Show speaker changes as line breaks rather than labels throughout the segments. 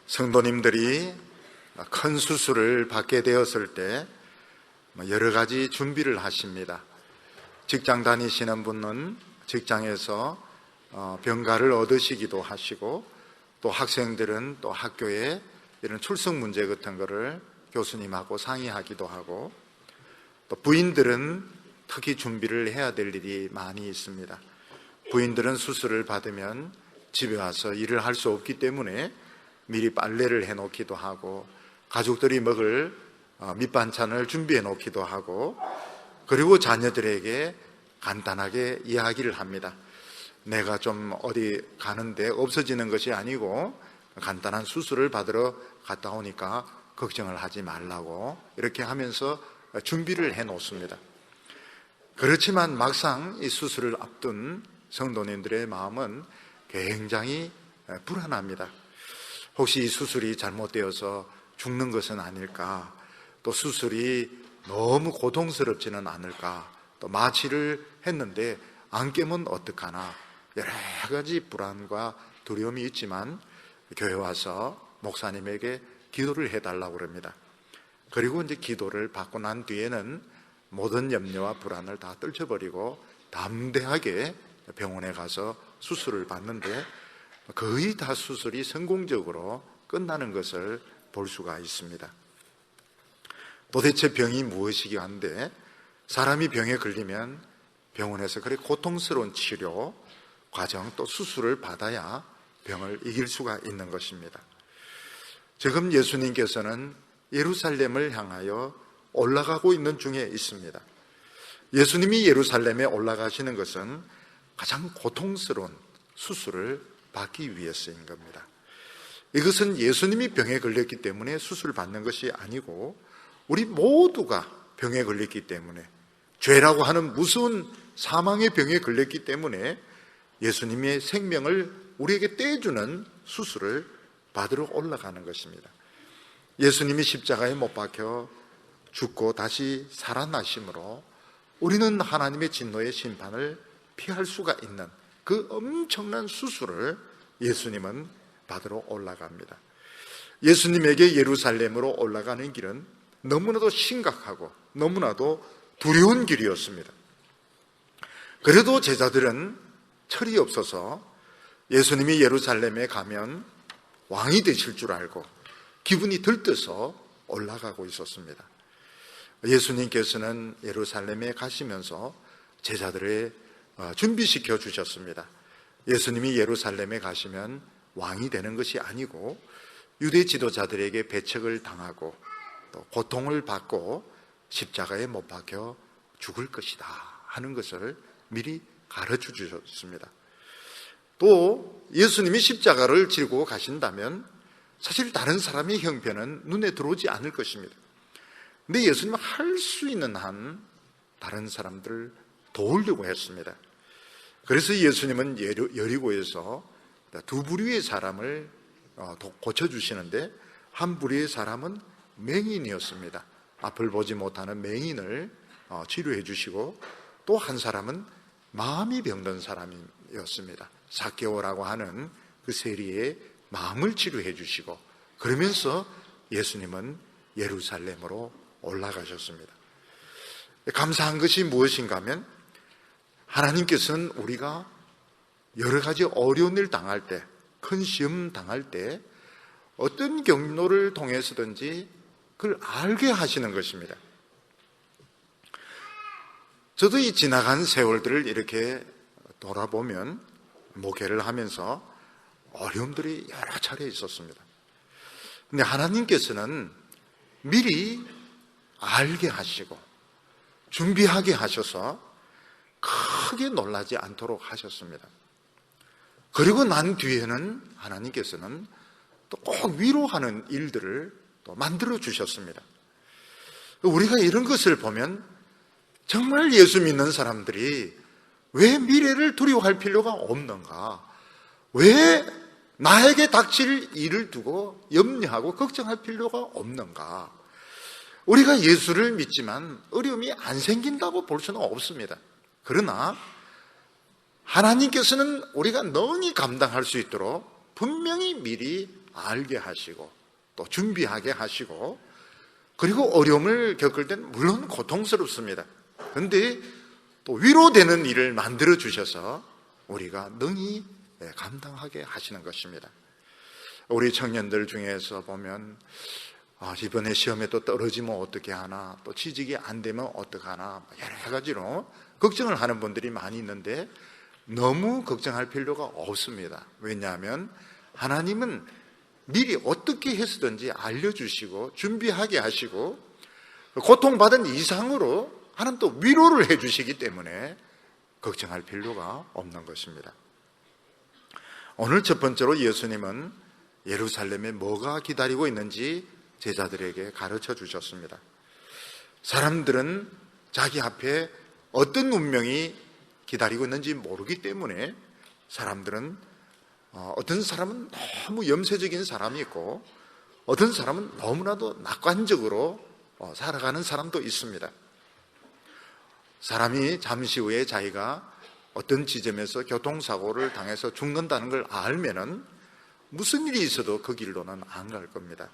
성도님들이 큰 수술을 받게 되었을 때 여러 가지 준비를 하십니다. 직장 다니시는 분은 직장에서 병가를 얻으시기도 하시고, 또 학생들은 또 학교에 이런 출석 문제 같은 거를 교수님하고 상의하기도 하고, 또 부인들은 특히 준비를 해야 될 일이 많이 있습니다. 부인들은 수술을 받으면 집에 와서 일을 할 수 없기 때문에 미리 빨래를 해놓기도 하고, 가족들이 먹을 밑반찬을 준비해 놓기도 하고, 그리고 자녀들에게 간단하게 이야기를 합니다. 내가 좀 어디 가는데 없어지는 것이 아니고 간단한 수술을 받으러 갔다 오니까 걱정을 하지 말라고 이렇게 하면서 준비를 해 놓습니다. 그렇지만 막상 이 수술을 앞둔 성도님들의 마음은 굉장히 불안합니다. 혹시 이 수술이 잘못되어서 죽는 것은 아닐까, 또 수술이 너무 고통스럽지는 않을까, 또 마취를 했는데 안 깨면 어떡하나, 여러 가지 불안과 두려움이 있지만 교회 와서 목사님에게 기도를 해달라고 그럽니다. 그리고 이제 기도를 받고 난 뒤에는 모든 염려와 불안을 다 떨쳐버리고 담대하게 병원에 가서 수술을 받는데, 거의 다 수술이 성공적으로 끝나는 것을 볼 수가 있습니다. 도대체 병이 무엇이긴 한데, 사람이 병에 걸리면 병원에서 그렇게 고통스러운 치료 과정, 또 수술을 받아야 병을 이길 수가 있는 것입니다. 지금 예수님께서는 예루살렘을 향하여 올라가고 있는 중에 있습니다. 예수님이 예루살렘에 올라가시는 것은 가장 고통스러운 수술을 받기 위해서인 겁니다. 이것은 예수님이 병에 걸렸기 때문에 수술을 받는 것이 아니고, 우리 모두가 병에 걸렸기 때문에, 죄라고 하는 무서운 사망의 병에 걸렸기 때문에 예수님의 생명을 우리에게 떼주는 수술을 받으러 올라가는 것입니다. 예수님이 십자가에 못 박혀 죽고 다시 살아나심으로 우리는 하나님의 진노의 심판을 피할 수가 있는 그 엄청난 수술을 예수님은 받으러 올라갑니다. 예수님에게 예루살렘으로 올라가는 길은 너무나도 심각하고 너무나도 두려운 길이었습니다. 그래도 제자들은 철이 없어서 예수님이 예루살렘에 가면 왕이 되실 줄 알고 기분이 들떠서 올라가고 있었습니다. 예수님께서는 예루살렘에 가시면서 제자들을 준비시켜 주셨습니다. 예수님이 예루살렘에 가시면 왕이 되는 것이 아니고 유대 지도자들에게 배척을 당하고 또 고통을 받고 십자가에 못 박혀 죽을 것이다 하는 것을 미리 가르쳐 주셨습니다. 또 예수님이 십자가를 지고 가신다면 사실 다른 사람의 형편은 눈에 들어오지 않을 것입니다. 근데 예수님은 할 수 있는 한 다른 사람들을 도우려고 했습니다. 그래서 예수님은 여리고에서 두 부류의 사람을 고쳐주시는데, 한 부류의 사람은 맹인이었습니다. 앞을 보지 못하는 맹인을 치료해 주시고, 또 한 사람은 마음이 병든 사람이었습니다. 삭개오라고 하는 그 세리의 마음을 치료해 주시고, 그러면서 예수님은 예루살렘으로 올라가셨습니다. 감사한 것이 무엇인가 하면, 하나님께서는 우리가 여러 가지 어려운 일 당할 때, 큰 시험 당할 때 어떤 경로를 통해서든지 그걸 알게 하시는 것입니다. 저도 이 지나간 세월들을 이렇게 돌아보면 목회를 하면서 어려움들이 여러 차례 있었습니다. 근데 하나님께서는 미리 알게 하시고 준비하게 하셔서 크게 놀라지 않도록 하셨습니다. 그리고 난 뒤에는 하나님께서는 또 꼭 위로하는 일들을 또 만들어 주셨습니다. 우리가 이런 것을 보면 정말 예수 믿는 사람들이 왜 미래를 두려워할 필요가 없는가? 왜 나에게 닥칠 일을 두고 염려하고 걱정할 필요가 없는가? 우리가 예수를 믿지만 어려움이 안 생긴다고 볼 수는 없습니다. 그러나 하나님께서는 우리가 능히 감당할 수 있도록 분명히 미리 알게 하시고 또 준비하게 하시고, 그리고 어려움을 겪을 때는 물론 고통스럽습니다. 그런데 또 위로되는 일을 만들어 주셔서 우리가 능히 감당하게 하시는 것입니다. 우리 청년들 중에서 보면 이번에 시험에 또 떨어지면 어떻게 하나, 또 취직이 안 되면 어떡하나, 여러 가지로 걱정을 하는 분들이 많이 있는데 너무 걱정할 필요가 없습니다. 왜냐하면 하나님은 미리 어떻게 해서든지 알려주시고 준비하게 하시고 고통받은 이상으로 하나님 또 위로를 해주시기 때문에 걱정할 필요가 없는 것입니다. 오늘 첫 번째로 예수님은 예루살렘에 뭐가 기다리고 있는지 제자들에게 가르쳐 주셨습니다. 사람들은 자기 앞에 어떤 운명이 기다리고 있는지 모르기 때문에 사람들은 어떤 사람은 너무 염세적인 사람이 있고 어떤 사람은 너무나도 낙관적으로 살아가는 사람도 있습니다. 사람이 잠시 후에 자기가 어떤 지점에서 교통사고를 당해서 죽는다는 걸 알면은 무슨 일이 있어도 그 길로는 안 갈 겁니다.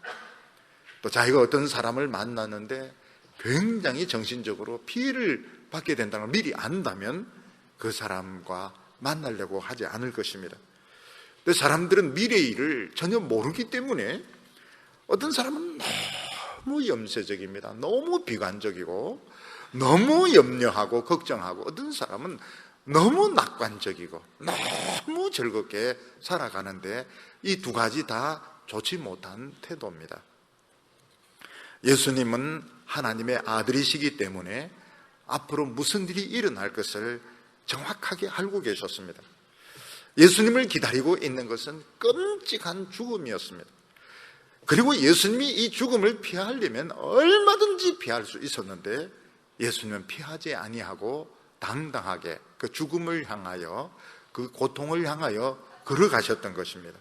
또 자기가 어떤 사람을 만났는데 굉장히 정신적으로 피해를 받게 된다는 걸 미리 안다면 그 사람과 만나려고 하지 않을 것입니다. 근데 사람들은 미래의 일을 전혀 모르기 때문에 어떤 사람은 너무 염세적입니다. 너무 비관적이고 너무 염려하고 걱정하고, 어떤 사람은 너무 낙관적이고 너무 즐겁게 살아가는데 이 두 가지 다 좋지 못한 태도입니다. 예수님은 하나님의 아들이시기 때문에 앞으로 무슨 일이 일어날 것을 정확하게 알고 계셨습니다. 예수님을 기다리고 있는 것은 끔찍한 죽음이었습니다. 그리고 예수님이 이 죽음을 피하려면 얼마든지 피할 수 있었는데 예수님은 피하지 아니하고 당당하게 그 죽음을 향하여, 그 고통을 향하여 걸어가셨던 것입니다.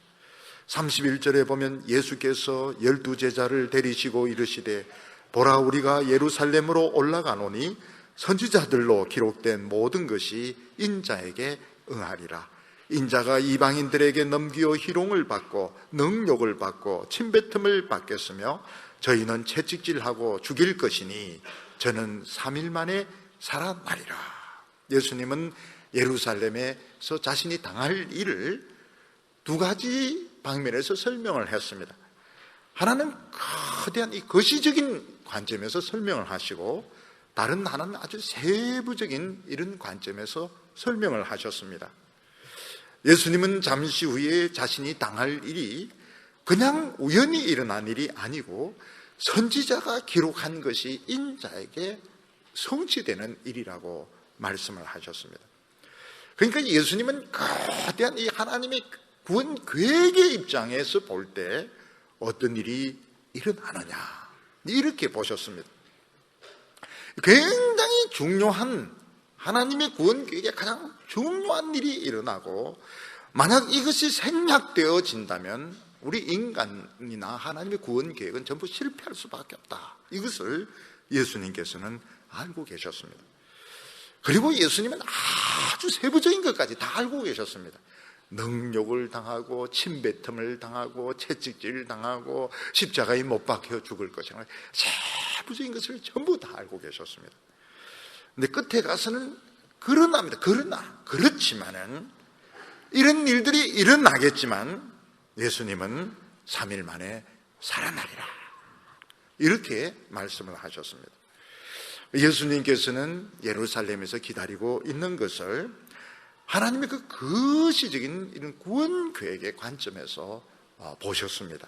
31절에 보면 예수께서 12제자를 데리시고 이르시되 보라, 우리가 예루살렘으로 올라가노니 선지자들로 기록된 모든 것이 인자에게 응하리라. 인자가 이방인들에게 넘기어 희롱을 받고 능욕을 받고 침뱉음을 받겠으며 저희는 채찍질하고 죽일 것이니 저는 3일 만에 살아나리라. 예수님은 예루살렘에서 자신이 당할 일을 두 가지 방면에서 설명을 했습니다. 하나는 거대한 이 거시적인 관점에서 설명을 하시고, 다른 하나는 아주 세부적인 이런 관점에서 설명을 하셨습니다. 예수님은 잠시 후에 자신이 당할 일이 그냥 우연히 일어난 일이 아니고 선지자가 기록한 것이 인자에게 성취되는 일이라고 말씀을 하셨습니다. 그러니까 예수님은 거대한 이 하나님의 구원 계획의 입장에서 볼 때 어떤 일이 일어나느냐, 이렇게 보셨습니다. 굉장히 중요한, 하나님의 구원 계획에 가장 중요한 일이 일어나고, 만약 이것이 생략되어진다면 우리 인간이나 하나님의 구원 계획은 전부 실패할 수밖에 없다. 이것을 예수님께서는 알고 계셨습니다. 그리고 예수님은 아주 세부적인 것까지 다 알고 계셨습니다. 능욕을 당하고 침뱉음을 당하고 채찍질을 당하고 십자가에 못 박혀 죽을 것이나 세부적인 것을 전부 다 알고 계셨습니다. 근데 끝에 가서는 그렇지만은 이런 일들이 일어나겠지만 예수님은 3일 만에 살아나리라, 이렇게 말씀을 하셨습니다. 예수님께서는 예루살렘에서 기다리고 있는 것을 하나님의 그 거시적인 이런 구원 계획의 관점에서 보셨습니다.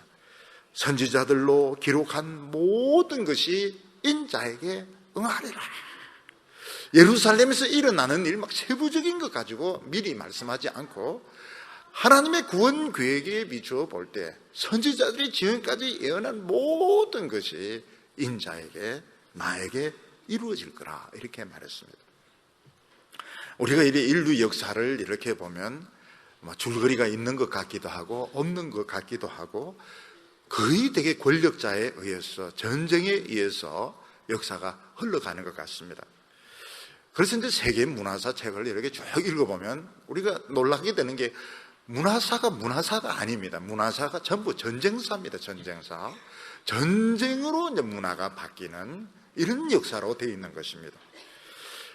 선지자들로 기록한 모든 것이 인자에게 응하리라. 예루살렘에서 일어나는 일 막 세부적인 것 가지고 미리 말씀하지 않고 하나님의 구원 계획에 비추어 볼 때 선지자들이 지금까지 예언한 모든 것이 인자에게, 나에게 이루어질 거라, 이렇게 말했습니다. 우리가 이 인류 역사를 이렇게 보면 줄거리가 있는 것 같기도 하고 없는 것 같기도 하고, 거의 되게 권력자에 의해서, 전쟁에 의해서 역사가 흘러가는 것 같습니다. 그래서 이제 세계 문화사 책을 이렇게 쭉 읽어보면 우리가 놀라게 되는 게 문화사가 아닙니다. 문화사가 전부 전쟁사입니다. 전쟁사. 전쟁으로 이제 문화가 바뀌는 이런 역사로 되어 있는 것입니다.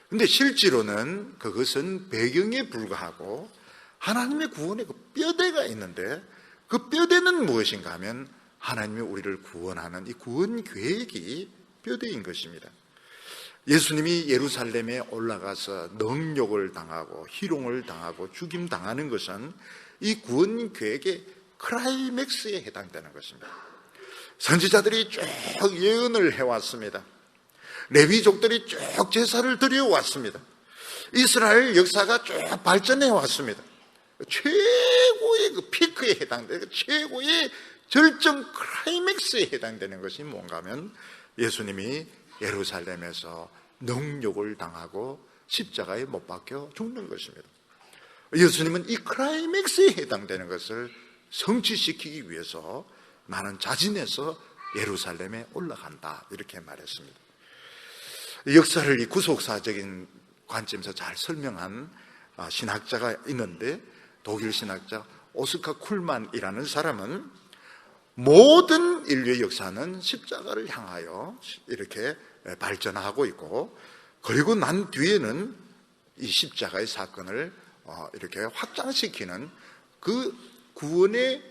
근데 실제로는 그것은 배경에 불과하고 하나님의 구원의 그 뼈대가 있는데, 그 뼈대는 무엇인가 하면 하나님이 우리를 구원하는 이 구원 계획이 뼈대인 것입니다. 예수님이 예루살렘에 올라가서 능욕을 당하고 희롱을 당하고 죽임 당하는 것은 이 구원 계획의 클라이맥스에 해당되는 것입니다. 선지자들이 쭉 예언을 해왔습니다. 레위족들이 쭉 제사를 드려왔습니다. 이스라엘 역사가 쭉 발전해 왔습니다. 최고의 그 피크에 해당되는, 최고의 절정 클라이맥스에 해당되는 것이 뭔가 하면 예수님이 예루살렘에서 능욕을 당하고 십자가에 못 박혀 죽는 것입니다. 예수님은 이 클라이맥스에 해당되는 것을 성취시키기 위해서 나는 자진해서 예루살렘에 올라간다, 이렇게 말했습니다. 역사를 이 구속사적인 관점에서 잘 설명한 신학자가 있는데, 독일 신학자 오스카 쿨만이라는 사람은 모든 인류의 역사는 십자가를 향하여 이렇게 발전하고 있고, 그리고 난 뒤에는 이 십자가의 사건을 이렇게 확장시키는 그 구원의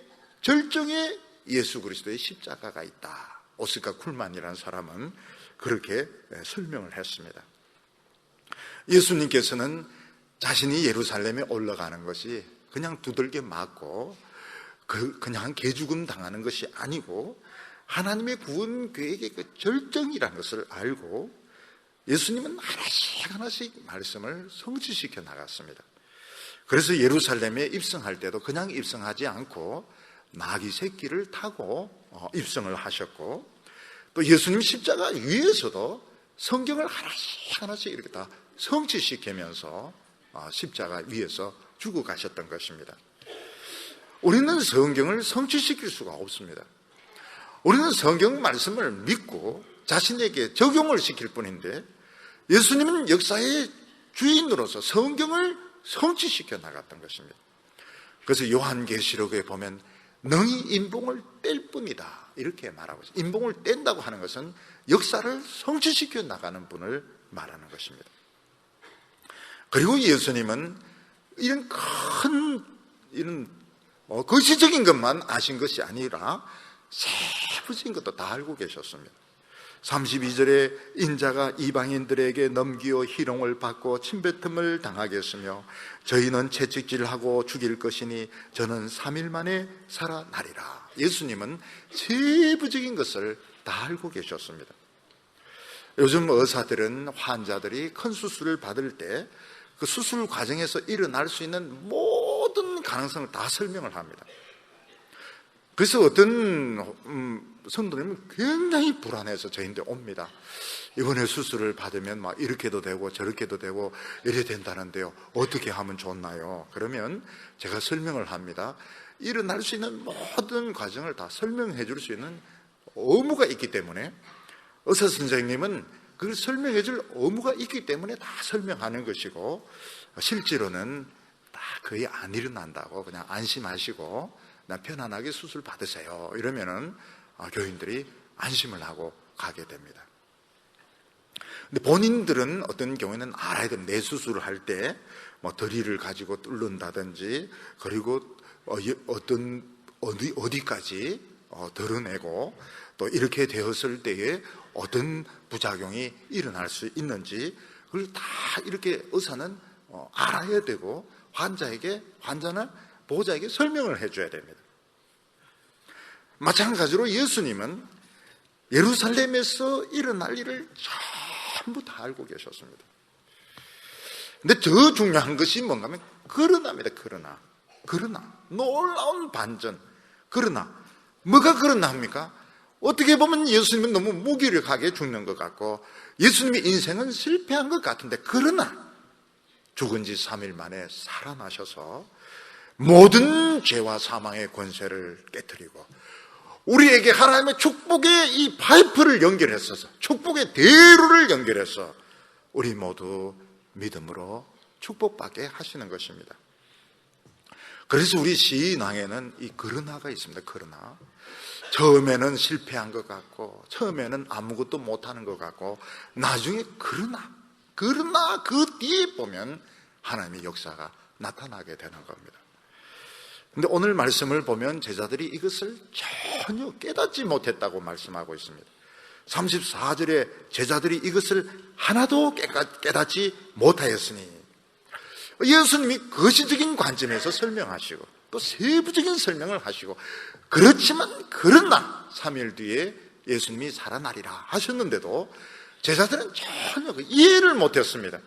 절정에 예수 그리스도의 십자가가 있다. 오스카 쿨만이라는 사람은 그렇게 설명을 했습니다. 예수님께서는 자신이 예루살렘에 올라가는 것이 그냥 두들겨 맞고 그냥 개죽음 당하는 것이 아니고 하나님의 구원 계획의 그 절정이라는 것을 알고 예수님은 하나씩 하나씩 말씀을 성취시켜 나갔습니다. 그래서 예루살렘에 입성할 때도 그냥 입성하지 않고 나귀 새끼를 타고 입성을 하셨고, 또 예수님 십자가 위에서도 성경을 하나씩 하나씩 이렇게 다 성취시키면서 십자가 위에서 죽어 가셨던 것입니다. 우리는 성경을 성취시킬 수가 없습니다. 우리는 성경 말씀을 믿고 자신에게 적용을 시킬 뿐인데, 예수님은 역사의 주인으로서 성경을 성취시켜 나갔던 것입니다. 그래서 요한계시록에 보면 능히 인봉을 뗄 뿐이다, 이렇게 말하고 있습니다. 인봉을 뗀다고 하는 것은 역사를 성취시켜 나가는 분을 말하는 것입니다. 그리고 예수님은 이런 큰 거시적인 것만 아신 것이 아니라 세부적인 것도 다 알고 계셨습니다. 32절에 인자가 이방인들에게 넘기어 희롱을 받고 침뱉음을 당하겠으며 저희는 채찍질하고 죽일 것이니 저는 3일 만에 살아나리라. 예수님은 세부적인 것을 다 알고 계셨습니다. 요즘 의사들은 환자들이 큰 수술을 받을 때 그 수술 과정에서 일어날 수 있는 모든 가능성을 다 설명을 합니다. 그래서 어떤 성도님은 굉장히 불안해서 저희한테 옵니다. 이번에 수술을 받으면 막 이렇게도 되고 저렇게도 되고 이래 된다는데요, 어떻게 하면 좋나요? 그러면 제가 설명을 합니다. 일어날 수 있는 모든 과정을 다 설명해 줄 수 있는 의무가 있기 때문에, 의사 선생님은 그걸 설명해 줄 의무가 있기 때문에 다 설명하는 것이고, 실제로는 다 거의 안 일어난다고 그냥 안심하시고 편안하게 수술 받으세요, 이러면은 교인들이 안심을 하고 가게 됩니다. 근데 본인들은 어떤 경우에는 알아야 됩니다. 내 수술을 할 때 뭐 드릴을 가지고 뚫는다든지, 그리고 어디까지 드러내고, 또 이렇게 되었을 때에 어떤 부작용이 일어날 수 있는지 그걸 다 이렇게 의사는 알아야 되고, 환자는 보호자에게 설명을 해줘야 됩니다. 마찬가지로 예수님은 예루살렘에서 일어날 일을 전부 다 알고 계셨습니다. 근데 더 중요한 것이 뭔가 하면 그러나입니다. 그러나 놀라운 반전. 그러나 뭐가 그러나 합니까? 어떻게 보면 예수님은 너무 무기력하게 죽는 것 같고 예수님의 인생은 실패한 것 같은데, 그러나 죽은 지 3일 만에 살아나셔서 모든 죄와 사망의 권세를 깨뜨리고 우리에게 하나님의 축복의 이 파이프를 연결했어서, 축복의 대로를 연결해서 우리 모두 믿음으로 축복받게 하시는 것입니다. 그래서 우리 신앙에는 이 그러나가 있습니다. 그러나 처음에는 실패한 것 같고, 처음에는 아무것도 못하는 것 같고, 나중에 그러나 그 뒤에 보면 하나님의 역사가 나타나게 되는 겁니다. 근데 오늘 말씀을 보면 제자들이 이것을 전혀 깨닫지 못했다고 말씀하고 있습니다. 34절에 제자들이 이것을 하나도 깨닫지 못하였으니, 예수님이 거시적인 관점에서 설명하시고 또 세부적인 설명을 하시고, 그렇지만 그러나 3일 뒤에 예수님이 살아나리라 하셨는데도 제자들은 전혀 이해를 못했습니다.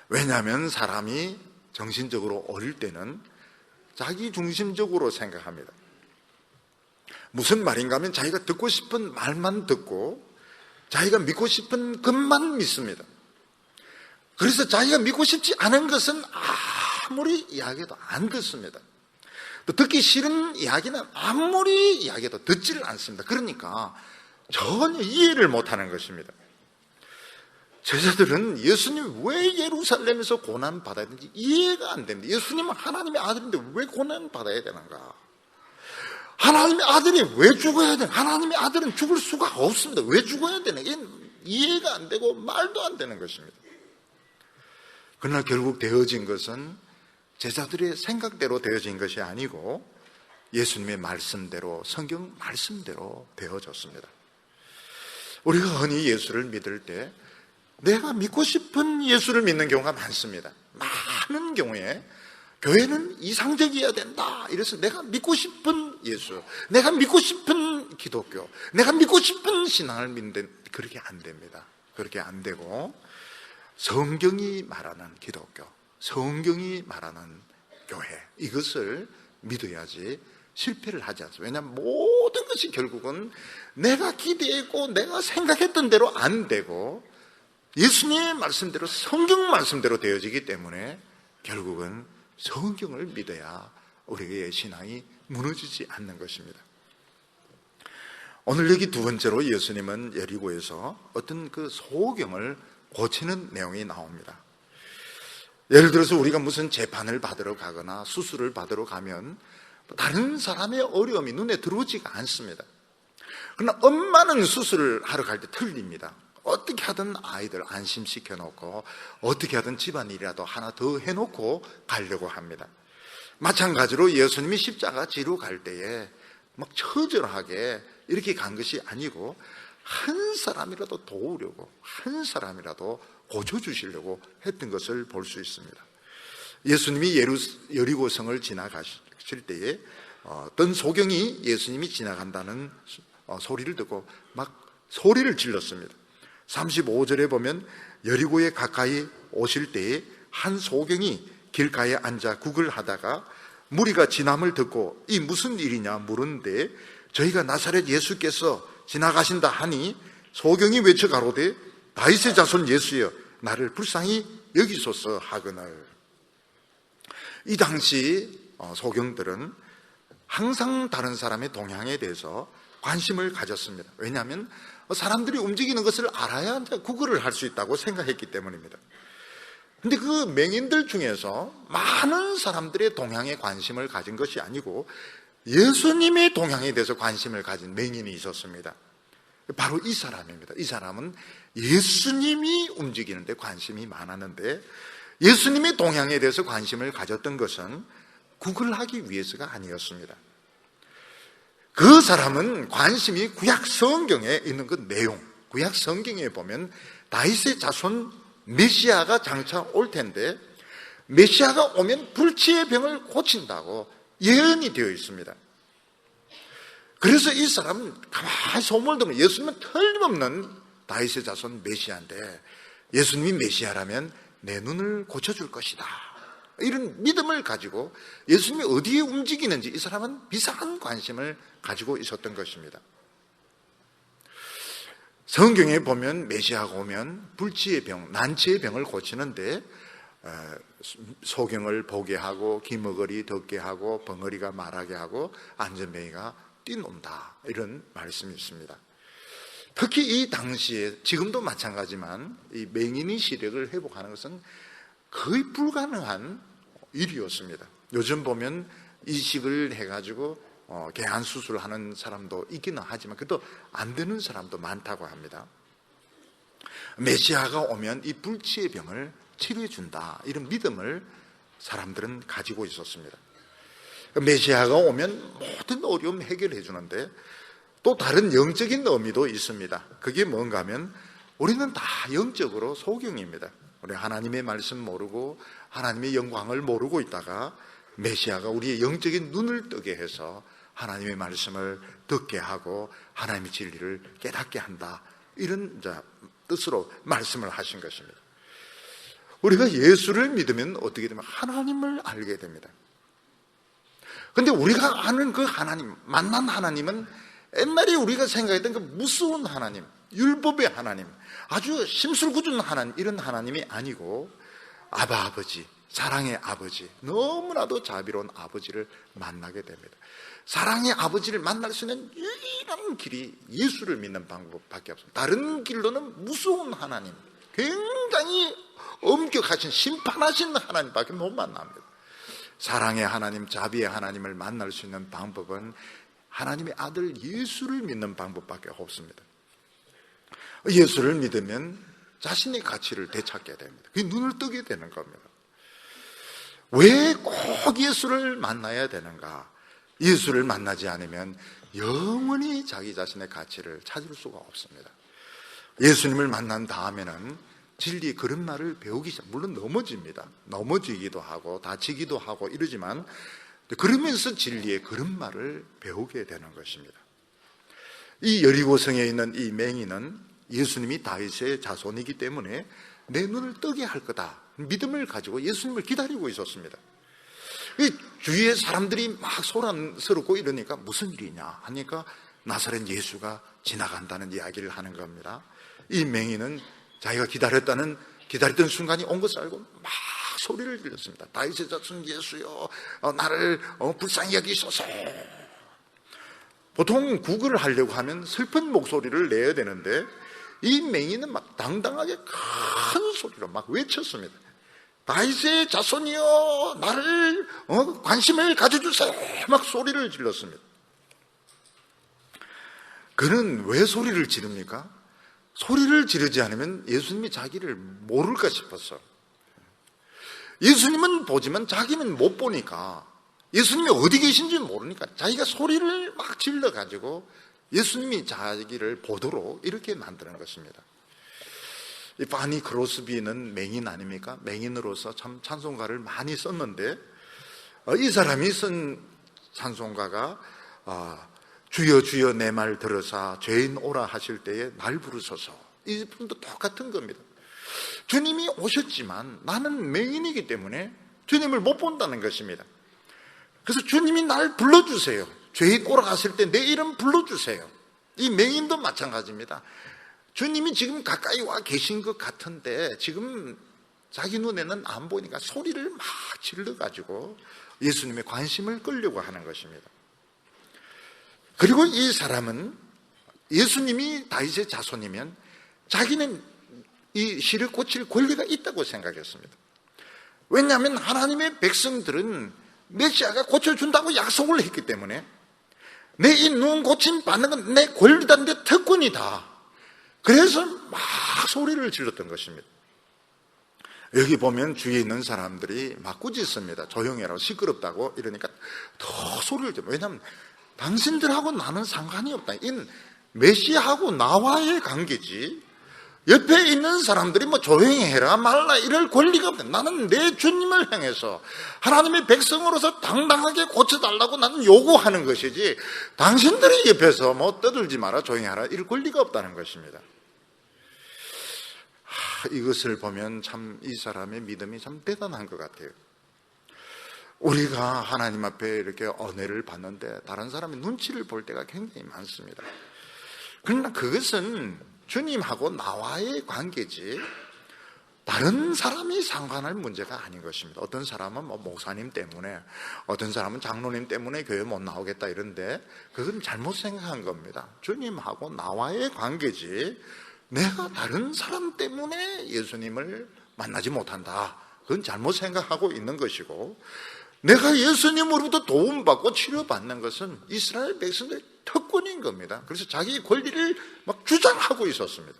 왜냐하면 사람이 정신적으로 어릴 때는 자기 중심적으로 생각합니다. 무슨 말인가 하면 자기가 듣고 싶은 말만 듣고 자기가 믿고 싶은 것만 믿습니다. 그래서 자기가 믿고 싶지 않은 것은 아무리 이야기해도 안 듣습니다. 또 듣기 싫은 이야기는 아무리 이야기해도 듣지를 않습니다. 그러니까 전혀 이해를 못하는 것입니다. 제자들은 예수님이 왜 예루살렘에서 고난받아야 되는지 이해가 안 됩니다. 예수님은 하나님의 아들인데 왜 고난받아야 되는가? 하나님의 아들이 왜 죽어야 되나? 하나님의 아들은 죽을 수가 없습니다. 왜 죽어야 되나? 이해가 안 되고 말도 안 되는 것입니다. 그러나 결국 되어진 것은 제자들의 생각대로 되어진 것이 아니고 예수님의 말씀대로, 성경 말씀대로 되어졌습니다. 우리가 흔히 예수를 믿을 때 내가 믿고 싶은 예수를 믿는 경우가 많습니다. 많은 경우에 교회는 이상적이어야 된다, 이래서 내가 믿고 싶은 예수, 내가 믿고 싶은 기독교, 내가 믿고 싶은 신앙을 믿는데 그렇게 안 됩니다. 그렇게 안 되고 성경이 말하는 기독교, 성경이 말하는 교회, 이것을 믿어야지 실패를 하지 않습니다. 왜냐하면 모든 것이 결국은 내가 기대했고 내가 생각했던 대로 안 되고 예수님의 말씀대로, 성경 말씀대로 되어지기 때문에 결국은 성경을 믿어야 우리의 신앙이 무너지지 않는 것입니다. 오늘 여기 두 번째로 예수님은 여리고에서 어떤 그 소경을 고치는 내용이 나옵니다. 예를 들어서 우리가 무슨 재판을 받으러 가거나 수술을 받으러 가면 다른 사람의 어려움이 눈에 들어오지가 않습니다. 그러나 엄마는 수술을 하러 갈 때 틀립니다. 어떻게 하든 아이들 안심시켜 놓고 어떻게 하든 집안일이라도 하나 더 해놓고 가려고 합니다. 마찬가지로 예수님이 십자가 지러 갈 때에 막 처절하게 이렇게 간 것이 아니고 한 사람이라도 도우려고, 한 사람이라도 고쳐주시려고 했던 것을 볼 수 있습니다. 예수님이 여리고성을 지나가실 때에 어떤 소경이 예수님이 지나간다는 소리를 듣고 막 소리를 질렀습니다. 35절에 보면 여리고에 가까이 오실 때에 한 소경이 길가에 앉아 국을 하다가 무리가 지남을 듣고 이 무슨 일이냐 물은데 저희가 나사렛 예수께서 지나가신다 하니 소경이 외쳐 가로되 다윗의 자손 예수여 나를 불쌍히 여기소서 하거늘. 이 당시 소경들은 항상 다른 사람의 동향에 대해서 관심을 가졌습니다. 왜냐하면 사람들이 움직이는 것을 알아야 구걸을 할 수 있다고 생각했기 때문입니다. 그런데 그 맹인들 중에서 많은 사람들의 동향에 관심을 가진 것이 아니고 예수님의 동향에 대해서 관심을 가진 맹인이 있었습니다. 바로 이 사람입니다. 이 사람은 예수님이 움직이는데 관심이 많았는데 예수님의 동향에 대해서 관심을 가졌던 것은 구걸하기 위해서가 아니었습니다. 그 사람은 관심이 구약 성경에 있는 그 내용, 구약 성경에 보면 다윗의 자손 메시아가 장차 올 텐데 메시아가 오면 불치의 병을 고친다고 예언이 되어 있습니다. 그래서 이 사람은 가만히 소문을 들으면 예수님은 틀림없는 다윗의 자손 메시아인데 예수님이 메시아라면 내 눈을 고쳐줄 것이다, 이런 믿음을 가지고 예수님이 어디에 움직이는지 이 사람은 비상한 관심을 가지고 있었던 것입니다. 성경에 보면 메시아가 오면 불치의 병, 난치의 병을 고치는데 소경을 보게 하고 기머거리 덮게 하고 벙어리가 말하게 하고 안전뱅이가 뛰논다, 이런 말씀이 있습니다. 특히 이 당시에, 지금도 마찬가지지만 이 맹인의 시력을 회복하는 것은 거의 불가능한 일이었습니다. 요즘 보면 이식을 해가지고 개안 수술하는 사람도 있기는 하지만 그래도 안 되는 사람도 많다고 합니다. 메시아가 오면 이 불치의 병을 치료해 준다, 이런 믿음을 사람들은 가지고 있었습니다. 메시아가 오면 모든 어려움 해결해 주는데 또 다른 영적인 의미도 있습니다. 그게 뭔가 하면 우리는 다 영적으로 소경입니다. 우리 하나님의 말씀 모르고 하나님의 영광을 모르고 있다가 메시아가 우리의 영적인 눈을 뜨게 해서 하나님의 말씀을 듣게 하고 하나님의 진리를 깨닫게 한다, 이런 뜻으로 말씀을 하신 것입니다. 우리가 예수를 믿으면 어떻게 되면 하나님을 알게 됩니다. 그런데 우리가 아는 그 하나님, 만난 하나님은 옛날에 우리가 생각했던 그 무서운 하나님, 율법의 하나님, 아주 심술궂은 하나님, 이런 하나님이 아니고 아버지, 사랑의 아버지, 너무나도 자비로운 아버지를 만나게 됩니다. 사랑의 아버지를 만날 수 있는 유일한 길이 예수를 믿는 방법밖에 없습니다. 다른 길로는 무서운 하나님, 굉장히 엄격하신 심판하신 하나님밖에 못 만납니다. 사랑의 하나님, 자비의 하나님을 만날 수 있는 방법은 하나님의 아들 예수를 믿는 방법밖에 없습니다. 예수를 믿으면 자신의 가치를 되찾게 됩니다. 그 눈을 뜨게 되는 겁니다. 왜 꼭 예수를 만나야 되는가? 예수를 만나지 않으면 영원히 자기 자신의 가치를 찾을 수가 없습니다. 예수님을 만난 다음에는 진리의 그런 말을 배우기 시작, 물론 넘어집니다. 넘어지기도 하고 다치기도 하고 이러지만 그러면서 진리의 그런 말을 배우게 되는 것입니다. 이 여리고성에 있는 이 맹인은 예수님이 다윗의 자손이기 때문에 내 눈을 뜨게 할 거다, 믿음을 가지고 예수님을 기다리고 있었습니다. 주위에 사람들이 막 소란스럽고 이러니까 무슨 일이냐 하니까 나사렛 예수가 지나간다는 이야기를 하는 겁니다. 이 맹인은 자기가 기다렸던 순간이 온 것을 알고 막 소리를 질렀습니다. 다윗의 자손 예수여, 나를 불쌍히 여기소서. 보통 구걸을 하려고 하면 슬픈 목소리를 내야 되는데 이 맹인은 막 당당하게 큰 소리로 막 외쳤습니다. 다윗의 자손이여, 나를 관심을 가져주세요. 막 소리를 질렀습니다. 그는 왜 소리를 지릅니까? 소리를 지르지 않으면 예수님이 자기를 모를까 싶었어. 예수님은 보지만 자기는 못 보니까, 예수님이 어디 계신지 모르니까 자기가 소리를 막 질러가지고 예수님이 자기를 보도록 이렇게 만드는 것입니다. 이 바니 크로스비는 맹인 아닙니까? 맹인으로서 참 찬송가를 많이 썼는데 이 사람이 쓴 찬송가가 주여 주여 내 말 들으사 죄인 오라 하실 때에 날 부르소서, 이 분도 똑같은 겁니다. 주님이 오셨지만 나는 맹인이기 때문에 주님을 못 본다는 것입니다. 그래서 주님이 날 불러주세요. 죄인 오라 하실 때 내 이름 불러주세요. 이 맹인도 마찬가지입니다. 주님이 지금 가까이 와 계신 것 같은데 지금 자기 눈에는 안 보이니까 소리를 막 질러가지고 예수님의 관심을 끌려고 하는 것입니다. 그리고 이 사람은 예수님이 다윗의 자손이면 자기는 이 시를 고칠 권리가 있다고 생각했습니다. 왜냐하면 하나님의 백성들은 메시아가 고쳐준다고 약속을 했기 때문에 내 이 눈 고침 받는 건 내 권리다, 내 특권이다. 그래서 막 소리를 질렀던 것입니다. 여기 보면 주위에 있는 사람들이 막 꾸짖습니다. 조용히 하라고, 시끄럽다고 이러니까 더 소리를 질러. 왜냐하면 당신들하고 나는 상관이 없다. 이는 메시아하고 나와의 관계지 옆에 있는 사람들이 뭐 조용히 해라 말라 이럴 권리가 없다. 나는 내 주님을 향해서 하나님의 백성으로서 당당하게 고쳐달라고 나는 요구하는 것이지 당신들이 옆에서 뭐 떠들지 마라, 조용히 하라 이럴 권리가 없다는 것입니다. 이것을 보면 참 이 사람의 믿음이 참 대단한 것 같아요. 우리가 하나님 앞에 이렇게 은혜를 받는데 다른 사람의 눈치를 볼 때가 굉장히 많습니다. 그러나 그것은 주님하고 나와의 관계지 다른 사람이 상관할 문제가 아닌 것입니다. 어떤 사람은 뭐 목사님 때문에, 어떤 사람은 장로님 때문에 교회 못 나오겠다 이런데 그건 잘못 생각한 겁니다. 주님하고 나와의 관계지 내가 다른 사람 때문에 예수님을 만나지 못한다, 그건 잘못 생각하고 있는 것이고, 내가 예수님으로부터 도움받고 치료받는 것은 이스라엘 백성들의 특권인 겁니다. 그래서 자기 권리를 막 주장하고 있었습니다.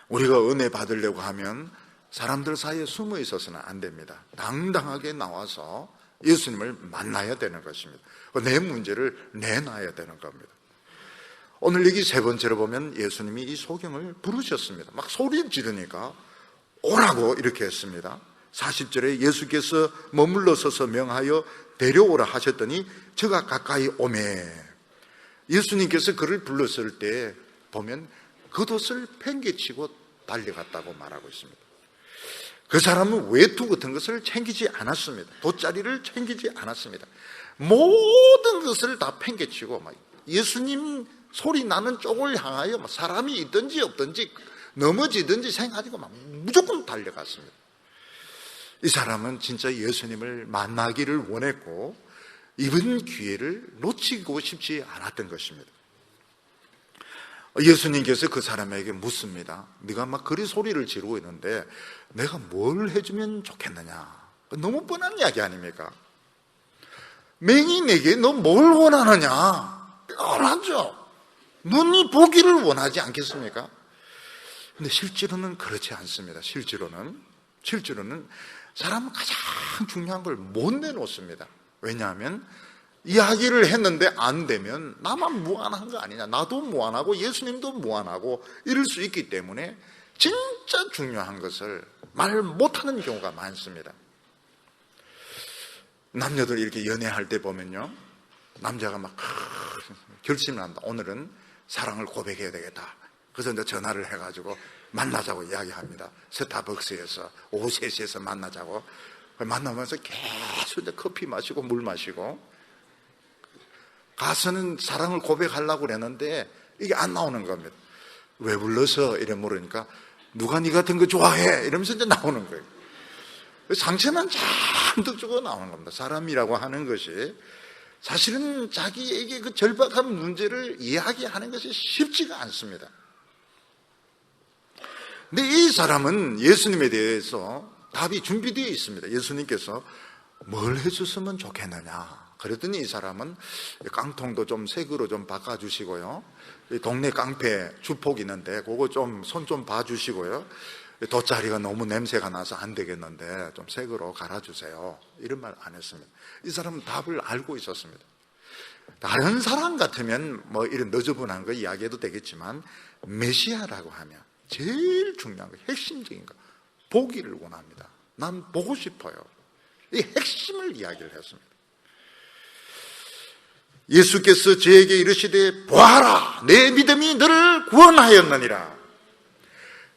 우리가 은혜 받으려고 하면 사람들 사이에 숨어 있어서는 안 됩니다. 당당하게 나와서 예수님을 만나야 되는 것입니다. 내 문제를 내놔야 되는 겁니다. 오늘 여기 세 번째로 보면 예수님이 이 소경을 부르셨습니다. 막 소리 지르니까 오라고 이렇게 했습니다. 40절에 예수께서 머물러 서서 명하여 데려오라 하셨더니 저가 가까이 오매. 예수님께서 그를 불렀을 때 보면 겉옷을 팽개치고 달려갔다고 말하고 있습니다. 그 사람은 외투 같은 것을 챙기지 않았습니다. 돗자리를 챙기지 않았습니다. 모든 것을 다 팽개치고 막 예수님 소리 나는 쪽을 향하여 사람이 있든지 없든지 넘어지든지 생각하고 막 무조건 달려갔습니다. 이 사람은 진짜 예수님을 만나기를 원했고 이번 기회를 놓치고 싶지 않았던 것입니다. 예수님께서 그 사람에게 묻습니다. 네가 막 그리 소리를 지르고 있는데 내가 뭘 해주면 좋겠느냐? 너무 뻔한 이야기 아닙니까? 맹이 내게 너 뭘 원하느냐? 뻔하죠. 눈이 보기를 원하지 않겠습니까? 근데 실제로는 그렇지 않습니다. 실제로는 사람은 가장 중요한 걸 못 내놓습니다. 왜냐하면 이야기를 했는데 안 되면 나만 무안한 거 아니냐, 나도 무안하고 예수님도 무안하고 이럴 수 있기 때문에 진짜 중요한 것을 말 못하는 경우가 많습니다. 남녀들 이렇게 연애할 때 보면요, 남자가 막 결심을 한다. 오늘은 사랑을 고백해야 되겠다. 그래서 이제 전화를 해가지고 만나자고 이야기합니다. 스타벅스에서 오후 3시에서 만나자고. 만나면서 계속 이제 커피 마시고 물 마시고 가서는 사랑을 고백하려고 그랬는데 이게 안 나오는 겁니다. 왜 불러서? 이래 물으니까 누가 네 같은 거 좋아해? 이러면서 이제 나오는 거예요. 상처만 잔뜩 주고 나오는 겁니다. 사람이라고 하는 것이 사실은 자기에게 그 절박한 문제를 이야기하는 것이 쉽지가 않습니다. 근데 이 사람은 예수님에 대해서 답이 준비되어 있습니다. 예수님께서 뭘 해줬으면 좋겠느냐. 그랬더니 이 사람은 깡통도 좀 색으로 좀 바꿔주시고요. 동네 깡패 주폭 있는데 그거 좀 손 좀 봐주시고요. 돗자리가 너무 냄새가 나서 안 되겠는데 좀 색으로 갈아주세요. 이런 말 안 했습니다. 이 사람은 답을 알고 있었습니다. 다른 사람 같으면 뭐 이런 너저분한 거 이야기해도 되겠지만 메시아라고 하면 제일 중요한 거, 핵심적인 거, 보기를 원합니다. 난 보고 싶어요. 이 핵심을 이야기를 했습니다. 예수께서 저에게 이르시되 보아라, 내 믿음이 너를 구원하였느니라.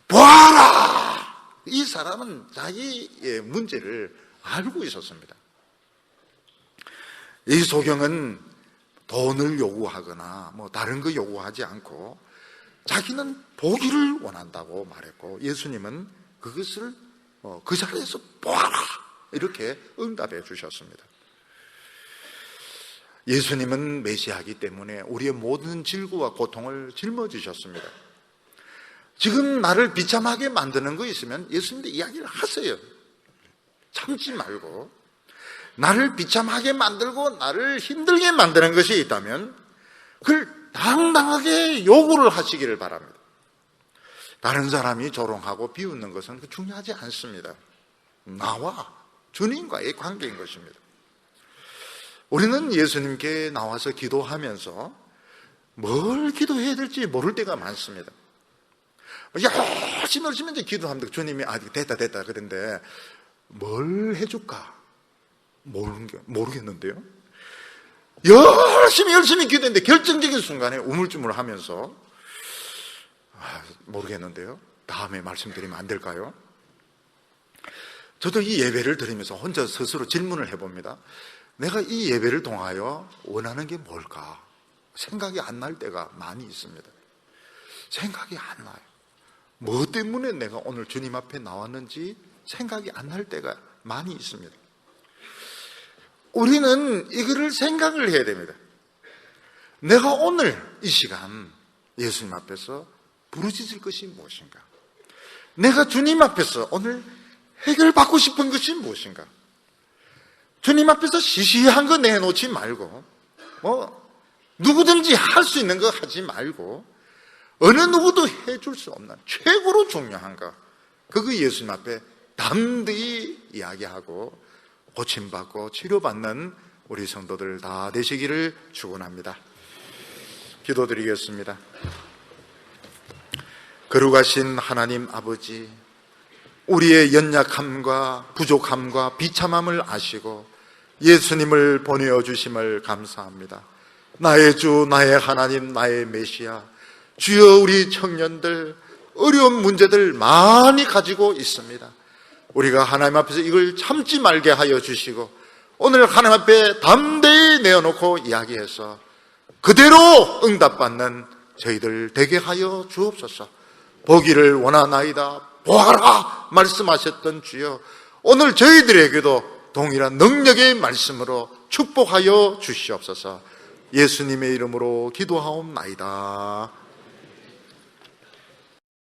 보아라! 이 사람은 자기의 문제를 알고 있었습니다. 이 소경은 돈을 요구하거나 뭐 다른 거 요구하지 않고 자기는 보기를 원한다고 말했고 예수님은 그것을 그 자리에서 보아라! 이렇게 응답해 주셨습니다. 예수님은 메시아이기 때문에 우리의 모든 질고와 고통을 짊어지셨습니다. 지금 나를 비참하게 만드는 거 있으면 예수님도 이야기를 하세요. 참지 말고. 나를 비참하게 만들고 나를 힘들게 만드는 것이 있다면 그걸 당당하게 요구를 하시기를 바랍니다. 다른 사람이 조롱하고 비웃는 것은 중요하지 않습니다. 나와 주님과의 관계인 것입니다. 우리는 예수님께 나와서 기도하면서 뭘 기도해야 될지 모를 때가 많습니다. 열심히 이제 기도합니다. 주님이 됐다 그런데 뭘 해줄까 모르겠는데요. 열심히 기도했는데 결정적인 순간에 우물쭈물하면서 모르겠는데요. 다음에 말씀드리면 안 될까요? 저도 이 예배를 드리면서 혼자 스스로 질문을 해봅니다. 내가 이 예배를 통하여 원하는 게 뭘까? 생각이 안 날 때가 많이 있습니다. 생각이 안 나요. 뭐 때문에 내가 오늘 주님 앞에 나왔는지 생각이 안 날 때가 많이 있습니다. 우리는 이거를 생각을 해야 됩니다. 내가 오늘 이 시간 예수님 앞에서 부르짖을 것이 무엇인가? 내가 주님 앞에서 오늘 해결받고 싶은 것이 무엇인가? 주님 앞에서 시시한 거 내놓지 말고, 누구든지 할 수 있는 거 하지 말고, 어느 누구도 해줄 수 없는 최고로 중요한 거, 그거 예수님 앞에 담대히 이야기하고 고침받고 치료받는 우리 성도들 다 되시기를 축원합니다. 기도드리겠습니다. 거룩하신 하나님 아버지, 우리의 연약함과 부족함과 비참함을 아시고 예수님을 보내어주심을 감사합니다. 나의 주, 나의 하나님, 나의 메시아, 주여, 우리 청년들 어려운 문제들 많이 가지고 있습니다. 우리가 하나님 앞에서 이걸 참지 말게 하여 주시고 오늘 하나님 앞에 담대히 내어놓고 이야기해서 그대로 응답받는 저희들 되게 하여 주옵소서. 보기를 원하나이다, 보아라 말씀하셨던 주여, 오늘 저희들에게도 동일한 능력의 말씀으로 축복하여 주시옵소서. 예수님의 이름으로 기도하옵나이다.